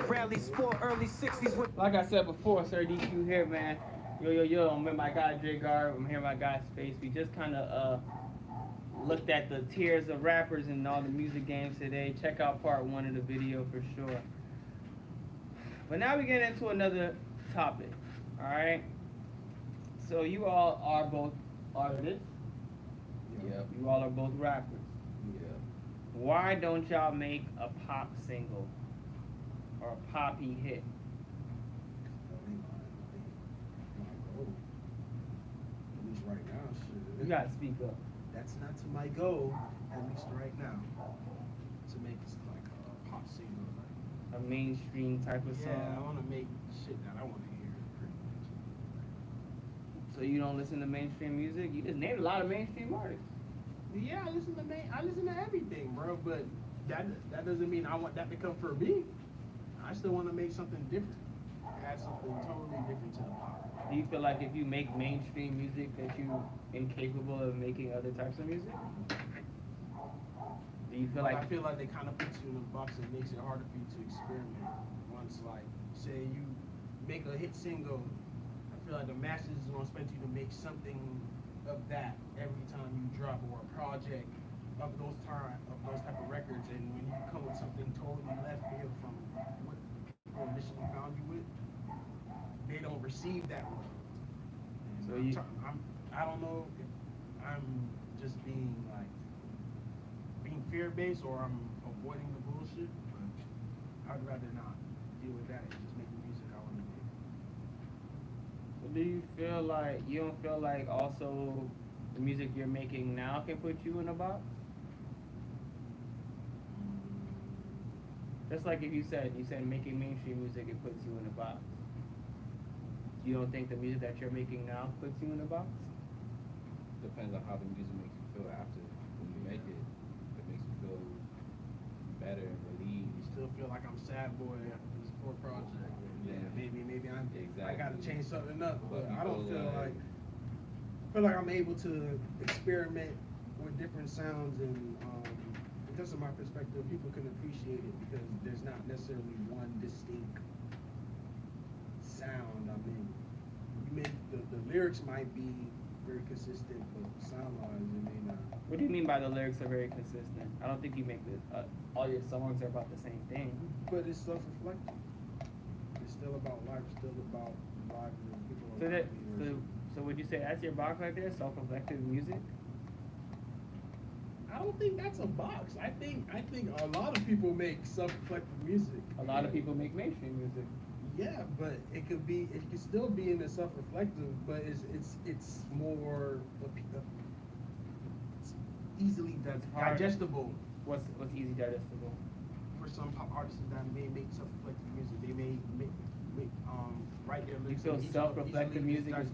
Rally sport early 60s with. Like I said before, Sir DQ here, man. Yo, I'm with my guy DreGarde. I'm here with my guy Space. We just kind of looked at the tiers of rappers in all the music games today. Check out part 1 of the video for sure. But now we get into another topic. All right. So you all are both artists. Yep. You all are both rappers. Yep. Why don't y'all make a pop single or a poppy hit? My goal, at least right now, shit. You gotta speak up. That's not to my goal, at least right now, to make it like a pop single. A mainstream type of Yeah, I song. want to make shit that I want to hear, pretty much. So you don't listen to mainstream music? You just named a lot of mainstream artists. Yeah, I listen to everything, bro. But that doesn't mean I want that to come for me. I still want to make something different, add something totally different to the pop. Do you feel like if you make mainstream music that you incapable of making other types of music? Do you feel like I feel like they kind of put you in a box and makes it harder for you to experiment. Once, like, say you make a hit single, I feel like the masses is gonna expect you to make something of that every time you drop, or a project of those type of records. And when you come with something totally left field from what people initially found you with, they don't receive that one. So I don't know if I'm just being fear-based or I'm avoiding the bullshit, but I'd rather not deal with that and just make the music I want to make. So do you feel like you don't feel like also the music you're making now can put you in a box? Just like if you said making mainstream music, it puts you in a box. You don't think the music that you're making now puts you in a box? Depends on how the music makes you feel after when you make it. If it makes you feel better and relieved. You still feel like I'm sad boy after this poor project. Yeah. Maybe I Exactly. gotta change something up, but I don't people, feel like I'm able to experiment with different sounds, and just in my perspective, people can appreciate it because there's not necessarily one distinct sound. I mean, the lyrics might be very consistent, but sound-wise, it may not. What do you mean by the lyrics are very consistent? I don't think you make all your songs are about the same thing. But it's self-reflective. It's still about life. Still about life and people. So would you say that's your box right there, self-reflective music? I don't think that's a box. I think a lot of people make self-reflective music. A lot of people make mainstream music. Yeah, but it could still be in the self-reflective, but it's more it's easily digestible. What's easy digestible? For some pop artists that may make self-reflective music, they may make write their You lyrics. feel in self-reflective easily music is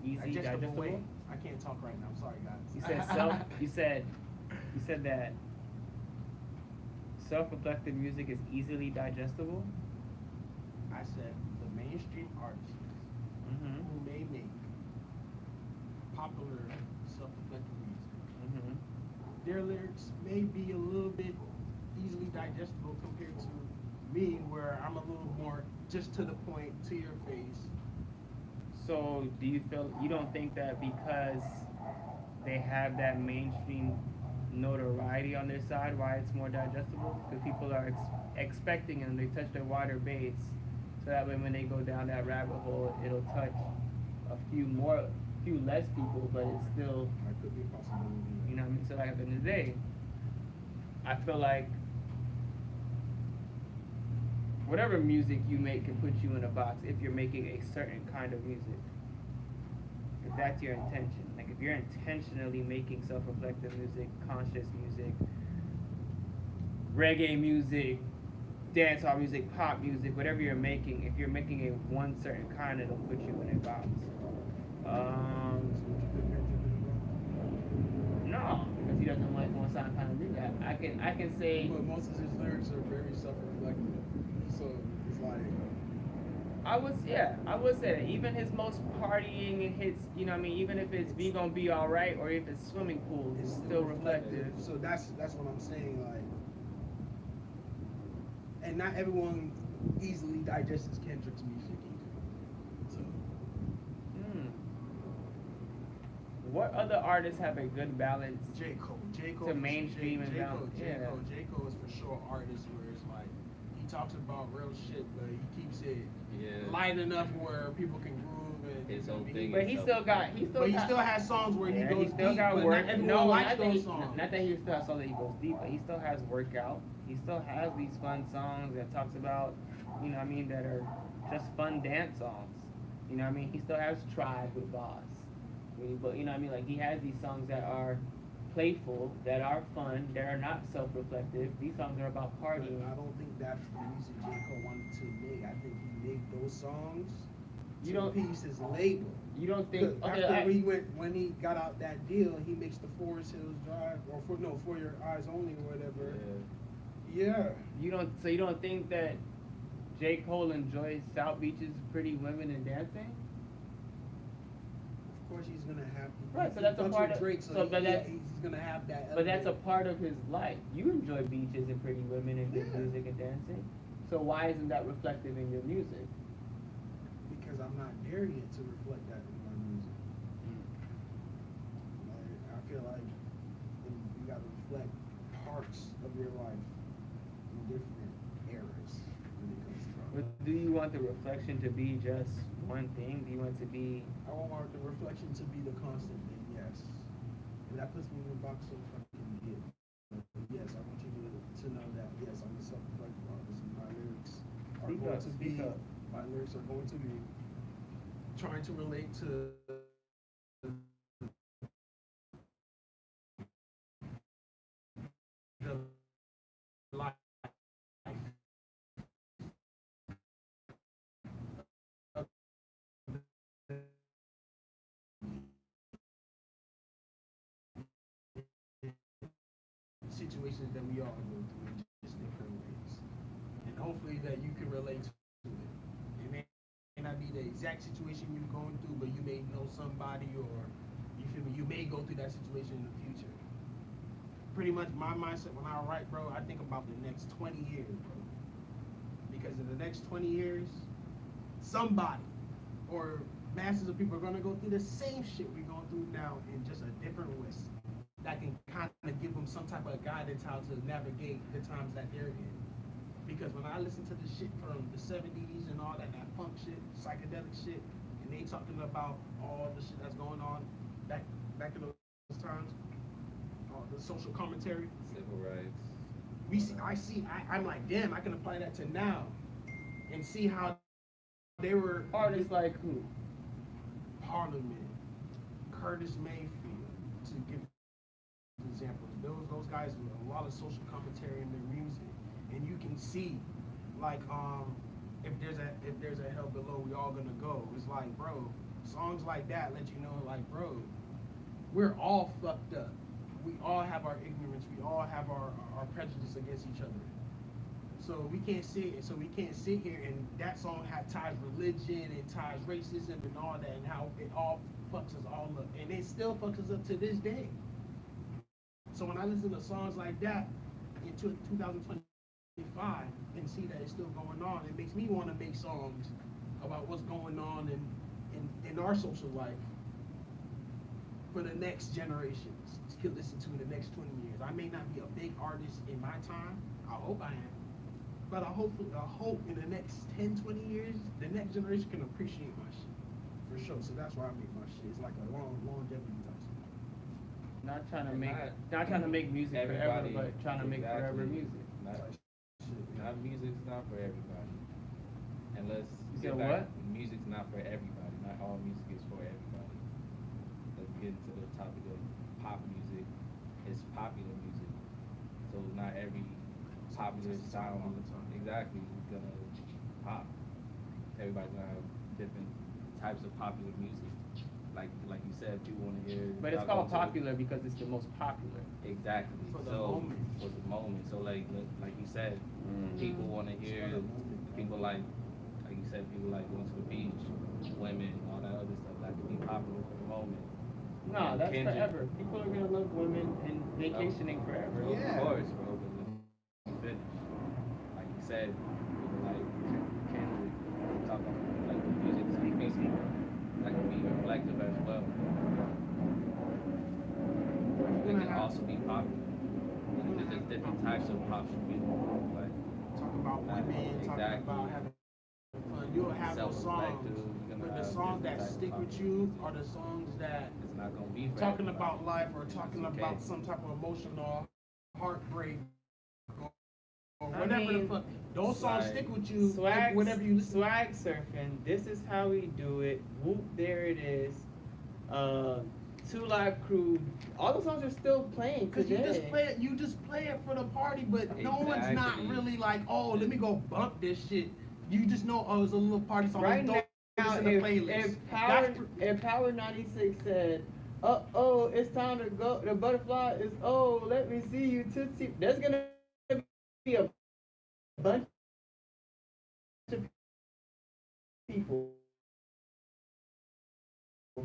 easy digestible? way. I can't talk right now. I'm sorry, guys. You said that self-reflective music is easily digestible? I said the mainstream artists who may make popular self-reflective music, their lyrics may be a little bit easily digestible compared to me, where I'm a little more just to the point, to your face. So do you don't think that because they have that mainstream notoriety on their side, why it's more digestible? Because people are expecting it and they touch their wider base, so that way when they go down that rabbit hole, it'll touch a few less people, but it's still, That could be a possibility. you know what I mean? So like at the end of the day, I feel like whatever music you make can put you in a box if you're making a certain kind of music. If that's your intention. Like if you're intentionally making self-reflective music, conscious music, reggae music, dancehall music, pop music, whatever you're making, if you're making a one certain kind, it'll put you in a box. No, because he doesn't like one kind of do that. I can say. But most of his lyrics are very self-reflective, so it's like. I would say that even his most partying hits, you know what I mean, even if it's "We Gonna Be Alright" or if it's "Swimming Pool," it's still reflective. So that's what I'm saying, like, and not everyone easily digest as Kendrick's music either. So Hmm. What other artists have a good balance? J. Cole. J. Cole To mainstream and down. Yeah. J. Cole is for sure artist where it's like he talks about real shit, but he keeps it light enough where people can groove and His whole thing But he still got. But he still has songs where he Yeah, goes he still deep, got but work. not everyone No, likes not that, those he, songs. not that he still has songs that he goes deep, but he still has workout. He still has these fun songs that talks about, you know what I mean, that are just fun dance songs. You know what I mean? He still has Tribe with Boss. But you know what I mean? Like he has these songs that are playful, that are fun, that are not self-reflective. These songs are about partying. But I don't think that's the music J. Cole wanted to make. I think he made those songs You to don't- appease his label. You don't think? Okay, After when he got out that deal, he makes the Forest Hills Drive or For Your Eyes Only or whatever. Yeah. you don't think that J. Cole enjoys South Beach's pretty women and dancing? Of course, he's gonna have. Right, so that's a part of- Drake, so, but that's- he's gonna have that. But that's a element. part of his life. You enjoy beaches and pretty women and good Yeah. music and dancing. So why isn't that reflective in your music? Because I'm not there yet to reflect that in my music. Like, I feel like you gotta reflect parts of your life in different eras when it comes to But do you want the reflection to be just one thing? Do you want it to be? I want the reflection to be the constant thing, yes. And that puts me in the box so fucking good. But yes, I want you to know that yes, I'm a self-reflective artist and my lyrics are Speak going up, to speak be up. my lyrics are going to be trying to relate to the life of situations that we all go through in just different ways. And hopefully that you can relate to it. It may not be the exact situation you're going through, but you may know somebody or you feel me, you may go through that situation in the future. Pretty much my mindset when I write, bro, I think about the next 20 years, bro. Because in the next 20 years, somebody or masses of people are gonna go through the same shit we're going through now in just a different way. That can kind of give them some type of guidance how to navigate the times that they're in. Because when I listen to the shit from the 70s and all that funk shit, psychedelic shit, and they talking about all the shit that's going on back in those times, the social commentary, Civil rights. I'm like, damn, I can apply that to now, and see how they were Artists like who? Parliament, Curtis Mayfield, to give examples. Those guys with a lot of social commentary in their music, and you can see, like, if there's a hell below, we all gonna go. It's like, bro, songs like that let you know, like, bro, we're all fucked up. We all have our ignorance. We all have our prejudice against each other. So we can't sit here and that song ties religion and ties racism and all that, and how it all fucks us all up, and it still fucks us up to this day. So when I listen to songs like that in 2025 and see that it's still going on, it makes me want to make songs about what's going on in our social life for the next generations to listen to in the next 20 years. I may not be a big artist in my time. I hope I am. But I hope in the next 10, 20 years, the next generation can appreciate my shit. For sure. So that's why I make my shit. It's like a longevity type stuff. Not trying to make music forever, but trying to make forever music. Not music's not for everybody. Unless You said what? Music's not for everybody. Not all music is for everybody. Let's get into the topic of pop music. It's popular music. So not every popular sound exactly is gonna pop. Everybody's gonna have different types of popular music. Like you said, people want to hear. But it's called popular because it's the most popular. Exactly. For the so moment. for the moment. So like you said, people want to hear. People like you said, people like going to the beach, women, all that other stuff that could be popular for the moment. No, that's Kendrick. forever. People are gonna love women and vacationing forever. Yeah. Of course, bro. But let's finish. Like you said, people like also be popular. There's just different types of popular music. Like Talk about women, talking exactly. about having fun. You'll have those songs, but the songs that stick with you are the songs that It's not gonna be for talking everybody. about life or talking It's about okay. some type of emotional heartbreak or I whatever mean, the fuck. Those songs like, stick with you. Swag, Whatever you listen. swag surfing. This is how we do it. Whoop, there it is. Two Live Crew. All the songs are still playing Cause today. you just play it for the party, but no one's not Exactly. really like, oh, let me go bump this shit. You just know, oh, it's a little party song. Right Let's throw now, this in the playlist. if Power 96 said, oh, it's time to go, the butterfly is, oh, let me see you tootsie. There's gonna be a bunch of people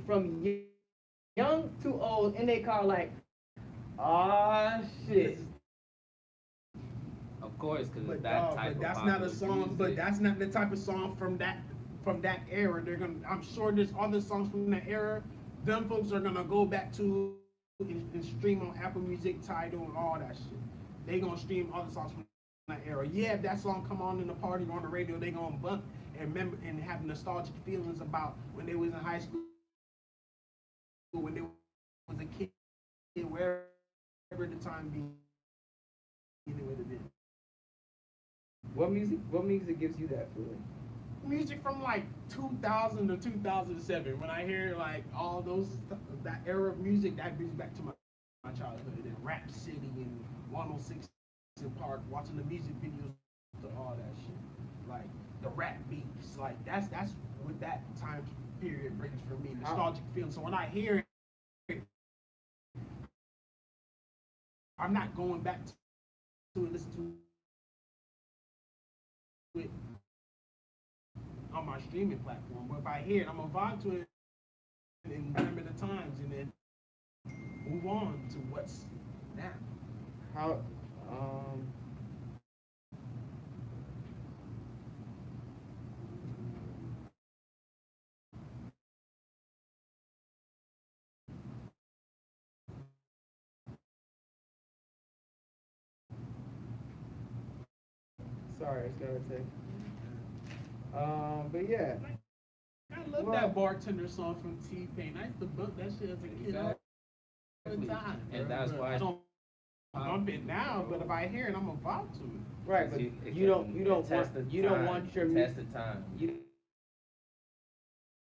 from young to old in their car like, ah, shit. Of course, because But, that dog, type but of that's not a popular song. music. But that's not the type of song from that era. They're gonna. I'm sure there's other songs from that era. Them folks are gonna go back to and stream on Apple Music, Tidal, and all that shit. They gonna stream other songs from that era. Yeah, if that song come on in the party or on the radio, they gonna bump and remember and have nostalgic feelings about when they was in high school, when they was a kid, wherever the time be. It would have been. What music gives you that feeling? Music from like 2000 to 2007. When I hear like all that era of music, that brings back to my childhood and Rap City and 106 in Park, watching the music videos to all that shit. Like the rap beats, like that's what that time period brings for me, nostalgic feeling. So when I hear it, I'm not going back to it, listen to it on my streaming platform. But if I hear it, I'm gonna vibe to it and remember the times and then move on to what's now. How, sorry, it's gonna take. But yeah. I love that bartender song from T-Pain. I used to bump that shit as a kid all the time. And that's why I don't bump it now, but if I hear it, I'm gonna vibe to it. Right, but you don't want your test the time. You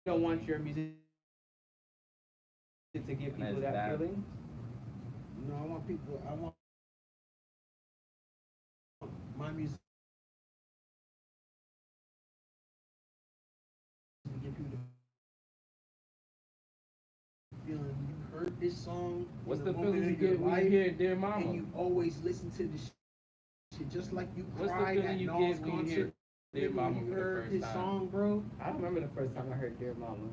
don't want your music to give people that feeling. No, I want my music to give people the feeling you heard this song. What's in the a moment feeling you of your get when you life, hear Dear Mama? and you always listen to this shit just like you What's the cried feeling at you Nas get when you concert. hear Dear Mama When you for the heard first his time? song, bro. I remember the first time I heard Dear Mama.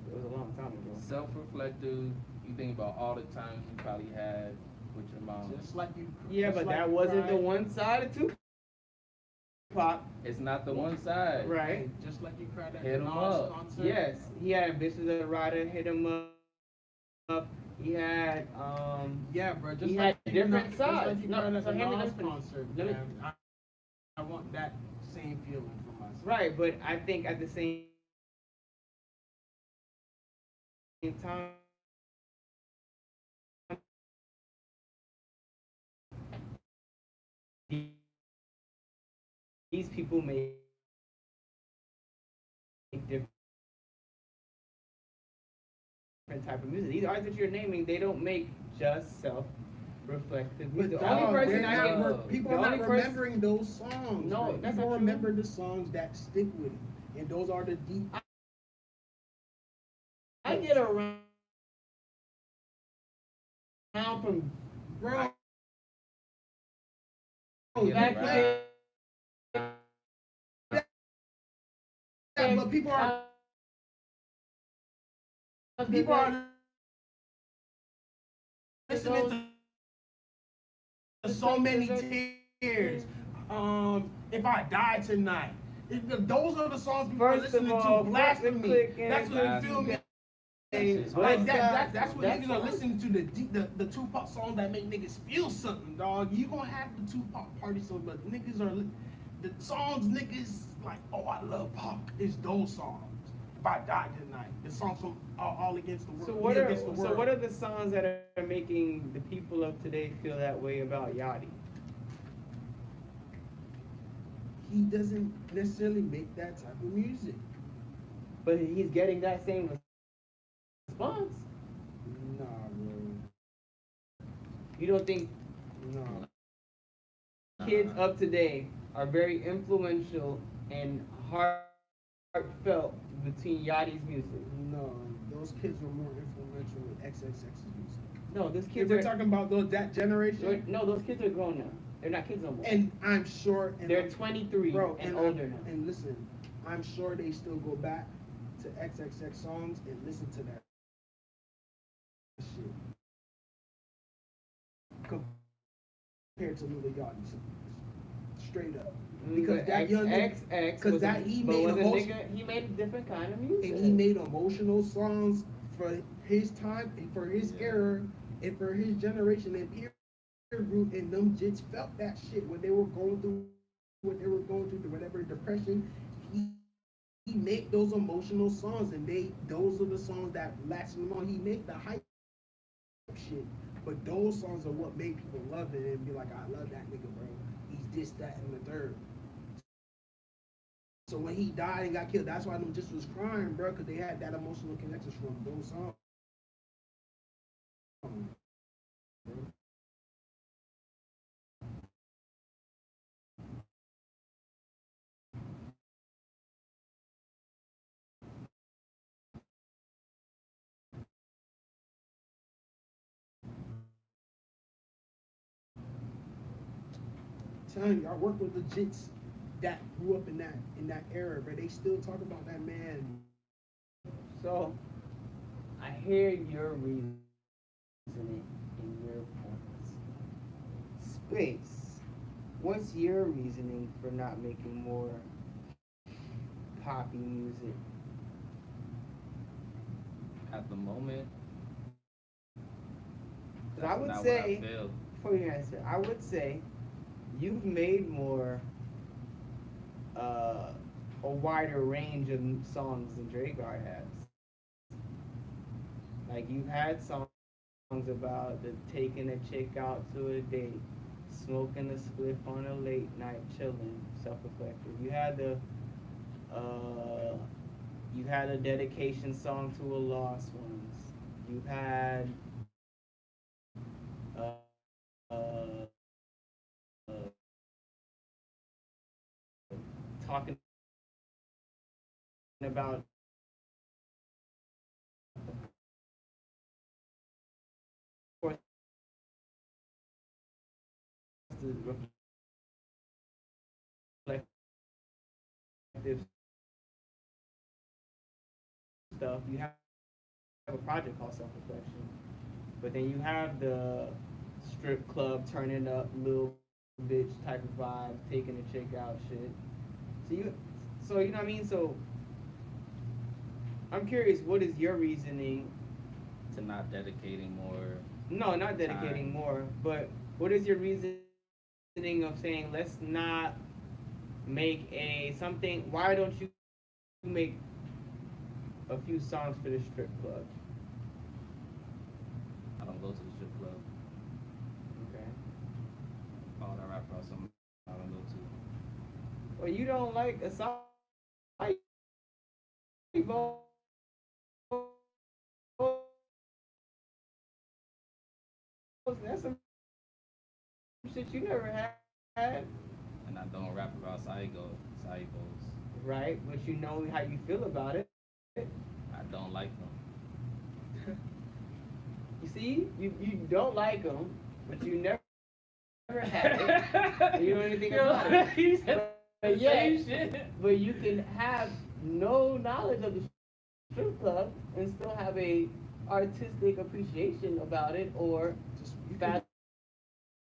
It was a long time ago. Self-reflective. You think about all the times you probably had with your mom. Just like you. Yeah, just but like that you wasn't the cried. one side of Tupac. It's not the one side. Right. Just like you cried at Hit 'em Nas up. concert. Yes, he had Vicious the Rider, Hit 'em up. He had Yeah, bro. Just He like had you different just like sides. you No, cried at so the hear me, Nas let me finish. concert, Let me- man. I want that same feeling for myself. right, but I think at the same time, these people make different type of music. These artists that you're naming, they don't make just self-reflective music. The only person I get, people the are only not person- remembering those songs. No, bro. that's people not true. remember the songs that stick with it, and those are the deep. I get around from Bro, back Right. yeah, but people are listening to so many tears. If I die tonight, those are the songs people are First of listening all, to. Blasphemy. click That's what it feel me. shit's Like hard. that's what That's niggas are fine. listening to the Tupac songs that make niggas feel something, dog. You gonna have the Tupac party song, but niggas are the songs niggas like. Oh, I love Pac. It's those songs. If I die tonight, the songs from All Against the World. So Me what are Against the World. the songs that are making the people of today feel that way about Yachty? He doesn't necessarily make that type of music. But he's getting that same response. Nah, bro. You don't think Nah. kids of today are very influential and heartfelt between Yachty's music? No, those kids were more influential with XXX's music. No, those If kids we're are talking about that generation, no, those kids are grown now. They're not kids no more. and I'm sure, and They're 23 bro, and I'm- older now. And listen, I'm sure they still go back to XXX songs and listen to that shit compared to Lil Yachty songs, straight up. Because that young nigga, because that he made he made a different kind of music. and he made emotional songs for his time and for his era and for his generation and peer group, and them jits felt that shit when they were going through what they were going through, whatever depression. He made those emotional songs, and those are the songs that lasted him on. He made the hype shit, but those songs are what made people love it and be like, I love that nigga, bro. He's this, that, and the third. So when he died and got killed, that's why them just was crying, bro, because they had that emotional connection from those songs. Telling you, I work with legits that grew up in that era, but they still talk about that man. So, I hear your reasoning and your points. Space, what's your reasoning for not making more poppy music? At the moment, 'Cause I would not say, what I feel. before you answer, I would say you've made more, a wider range of songs than DreGarde has. Like, you've had songs about the taking a chick out to a date, smoking a spliff on a late night, chilling, self-reflective. You had a dedication song to a lost ones. You had uh, uh, talking about the reflective stuff. You have a project called Self-Reflection, but then you have the strip club turning up, little bitch type of vibe, taking a chick out shit. So you know what I mean. So I'm curious, what is your reasoning? To not dedicating more. No, not dedicating time. more, but what is your reasoning of saying let's not make something? Why don't you make a few songs for the strip club? I don't go to the strip club. Okay. Why would I rap about something I don't go to? Well, you don't like a song. That's some shit you never had, And I don't rap about Saigos. right? But you know how you feel about it. I don't like them. You see, you don't like them, but you never had it. You know anything about it. He said But the yet, same shit. but you can have no knowledge of the strip club and still have a artistic appreciation about it, or Just you fathom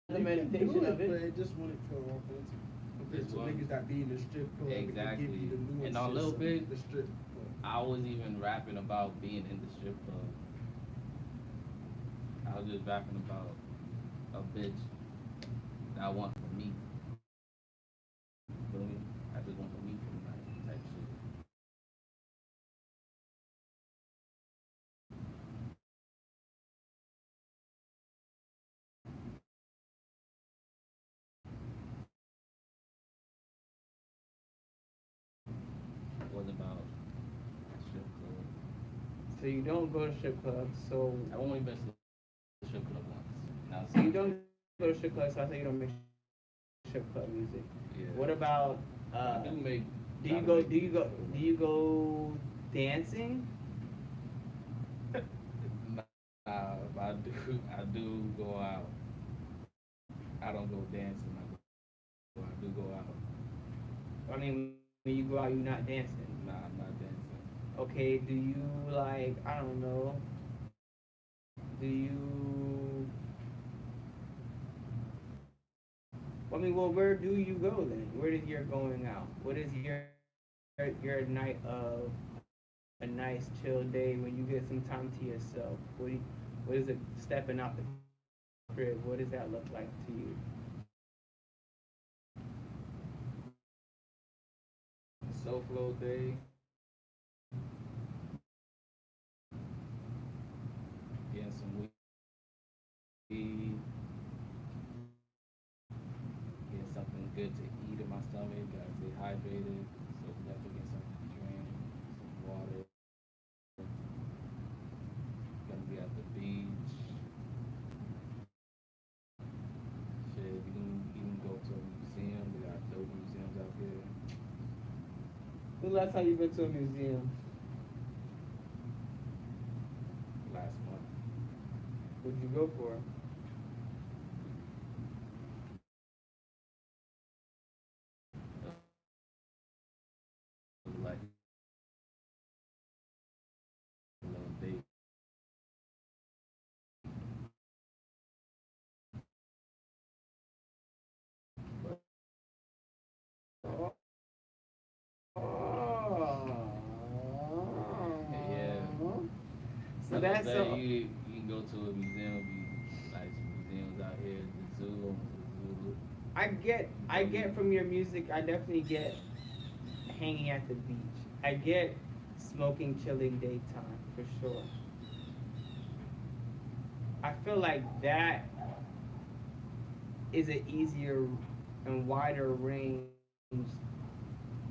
the can do meditation it, of it. but it just wouldn't feel authentic. Compared to Well, niggas that be in the strip club and exactly. give you the nuances And on Lil of Big, the strip club. I was even rapping about being in the strip club. I was just rapping about a bitch that I want for me. You feel me? I just want for me for the night type shit. It wasn't about a strip club. So you don't go to strip clubs. So I've only been to the strip club once. Now, so you don't go to strip clubs. So I think you don't make strip club music. yeah. What about I do make. do try you to go make do you go music. do you go dancing? Nah, if I do go out. I don't go dancing. I do go out. I mean, when you go out, you're not dancing. Nah, I'm not dancing. Okay, do you like, I don't know, do you, I mean, well, where do you go then? Where is your going out? What is your night of a nice chill day when you get some time to yourself? What is it stepping out the crib? What does that look like to you? So flow day. Getting some weed. Getting something good to eat in my stomach. Gotta stay hydrated. So definitely get something to drink. Some water. Gonna be at the beach. Shit, you can go to a museum. They got dope museums out here. When's the last time you been to a museum? Last month. What'd you go for? It was like a little date. Yeah. So That's what I'm that's saying. so. You can go to a museum, be like some museums out here, the zoo, I get from your music. I definitely get hanging at the beach. I get smoking, chilling daytime for sure. I feel like that is an easier and wider range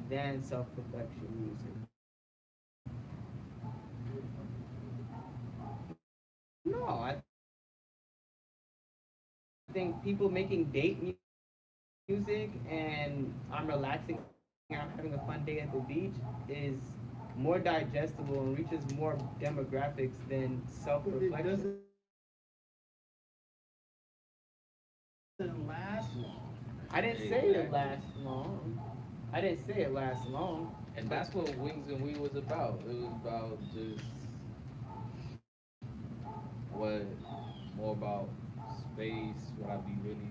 than self-reflection music. No, I think people making music and I'm relaxing and I'm having a fun day at the beach is more digestible and reaches more demographics than self-reflection. Doesn't last long. I didn't say it exactly. lasts long. I didn't say it lasts long. And But that's what Wings and We was about. It was about just what more about space, what I be really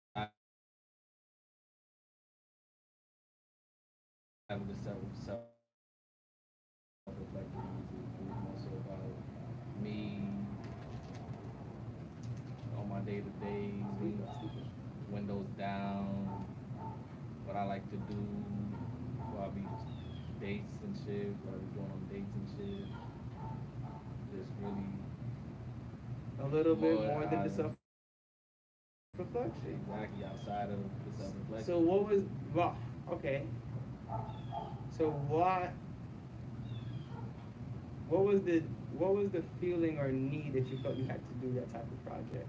outside of the self-reflective music. It was more so about me on my day to day, windows down, what I like to do, while I be dates and shit, while I be going on dates and shit. Just really a little bit more more than out the of self-reflection. exactly outside of the So self-reflection. what was well, okay. So what was the what was the feeling or need that you felt you had to do that type of project?